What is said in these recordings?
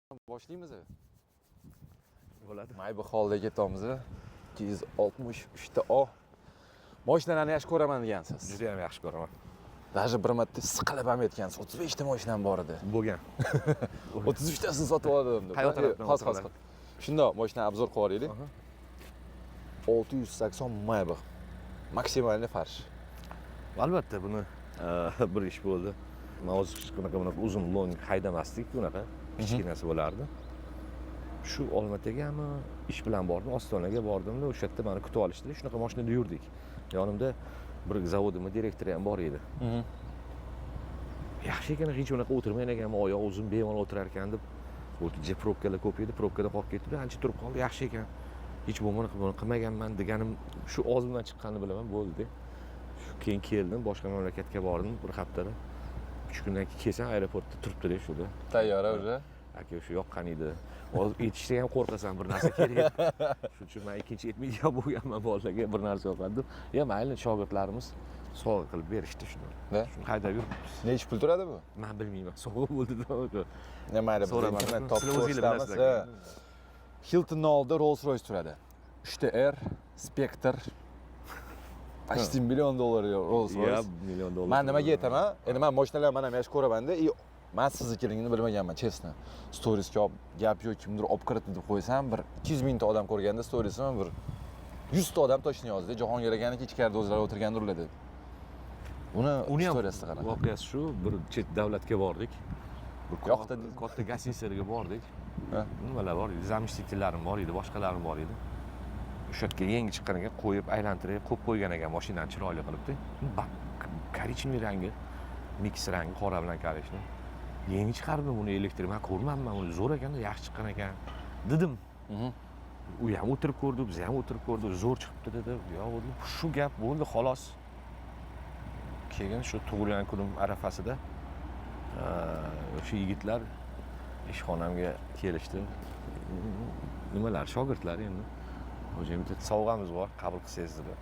Boshlaymiz. Bo'ladi. Mayba holda ketamiz. 263 ta mashinalarni yaxshi ko'raman degansiz. Juda ham yaxshi ko'raman. Даже bir marta siqilib ham aytgansiz. 35 ta mashinam bor edi. Bo'lgan. 33 tasini sotib oldim deb. Qayerdan Hozir. Shundoq mashina obzor qilib olaylik. 680 Mayba. Maksimalniy farsh. Albatta buni bir ish bo'ldi. Men hozir bunaqa uzun long haydamasdik, bunaqa kichkinasi bo'lardi. Shu Olmatagami ish bilan bordim, Ostonaga bordimda, o'sha yerda meni kutib olishdi. Shunaqa mashinada yurdik. Yonimda bir zavodimning direktori ham bor edi. Yaxshi ekan, hech unaqa o'tirmagan ekan, oyoq uzun bemalol o'tirar ekan deb. O'tga probkalar ko'p edi, probkada qolib ketdi, ancha turib qoldi, yaxshi ekan. Hech bo'lmagani buni qilmaganman deganim shu og'zimdan chiqqanini bilaman, bo'ldi. Shu keyin keldim, boshqa mamlakatga bordim bir haftada. 3 kundan keyin kelsam aeroportda turibdi-da shuda. Tayyora уже. Aka o'sha yoqqan edi. Hozir aytishga ham qo'rqasan, bir narsa kerak. Shuning uchun men ikkinchi aytmaydigan bo'lganman bolalarga bir narsa yoqadi deb. Ya mayli, shogirdlarimiz sovg'a qilib berishdi shuni. Shuni haydab yuribmiz. Necha pul turadi bu? Men bilmayman, sovg'a bo'ldi-da. Ne mayli, internet topib Hilton oldida Rolls-Royce turadi. 3ta R, Spectre. Почти $1 million Rolls-Royce. Ya, $1 million. Men nimaga aytaman? Endi men mashinalarni mana yaxshi ko'raman-da, men siznikiligini bilmaganman, chestno. Storiesga gap yo'q, kimdir olib kiritdi deb qo'ysam, bir 200 mingta odam ko'rganda storiesini bir 100 ta odam toshni yozdi. Jahongir akaniki ichkarida o'zlari o'tirgandirlar deb. Uni storiyasi qanaqa? Voqeasi shu, bir chet davlatga bordik. Bir katta gостиницаga bordik. Nimalar bor edi? Zamestителlarim bor edi, boshqalarim bor edi. O'sha yerga yangi chiqqan ekan, qo'yib aylantirib, qo'yib qo'ygan ekan, mashinani chiroyli qilibdi. Korичневый rangi, mix rangi, qora bilan korичневый. Yangi chiqardim uni elektr. Men ko'rmanman, uni zo'r ekan, yaxshi chiqqan ekan dedim. U ham o'tirib ko'rdi, biz ham o'tirib ko'rdik, zo'r chiqibdi dedi. Yo'q, shu gap bo'ldi, xolos. Keyin shu tug'ilgan kunim arafasida o'sha yigitlar ishxonamga kelishdi. Nimalar, shogirdlar endi. O'zim bitta sovg'amiz bor, qabul qilsangiz dedi.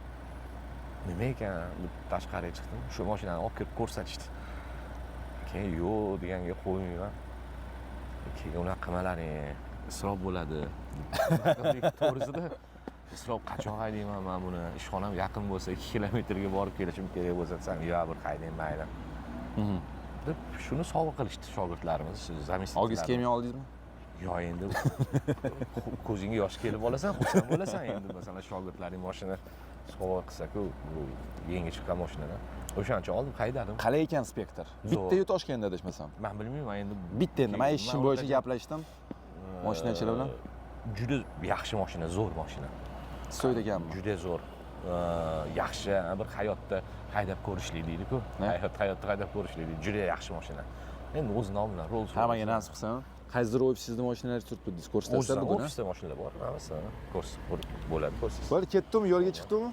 Nima ekan deb tashqariga chiqdim. Shu mashinani olib kirib ko'rsatishdi. Keyin yo'q deganga qo'ymayman. Keyin unaqa qilmalaring, isrof bo'ladi. To'g'risida isrof qachon haydayman men buni? Ishxonam yaqin bo'lsa 2 kilometrga borib kelishim kerak bo'lsa desam, "Yo'q, bir haydayman mayli." deb shuni sovg'a qilishdi shogirdlarimiz, zamestителlar. Og'iz kelmay oldingizmi? Yo'q, endi ko'zingga yosh kelib olasan, xursand bo'lasan endi masalan shogirdlaring mashina sovg'a qilsa-ku, bu yangi chiqqan mashinadan. O'shancha oldim, haydadim. Qalay ekan Spectre? Bitta-yu Toshkentda adashmasam. Men bilmayman endi. Bitta endi. Men ishim bo'yicha gaplashdim. Mashinachilar bilan. Juda yaxshi mashina, zo'r mashina. So'yda ekanmi? Juda zo'r. Yaxshi, bir hayotda haydab ko'rishlik deydi-ku. Hayotda haydab ko'rishlik deydi. Juda yaxshi mashina. Endi o'z nomi bilan Rolls-Royce. Hammaga nasib qilsam, qaysidir ofisingizda mashinalar turibdi, ko'rsatasan buni. Ofisda mashinalar bor, hammasi ko'rsatib bo'ladi, ko'rsatasiz. Bo'ldi, ketdimi, yo'lga chiqdimi?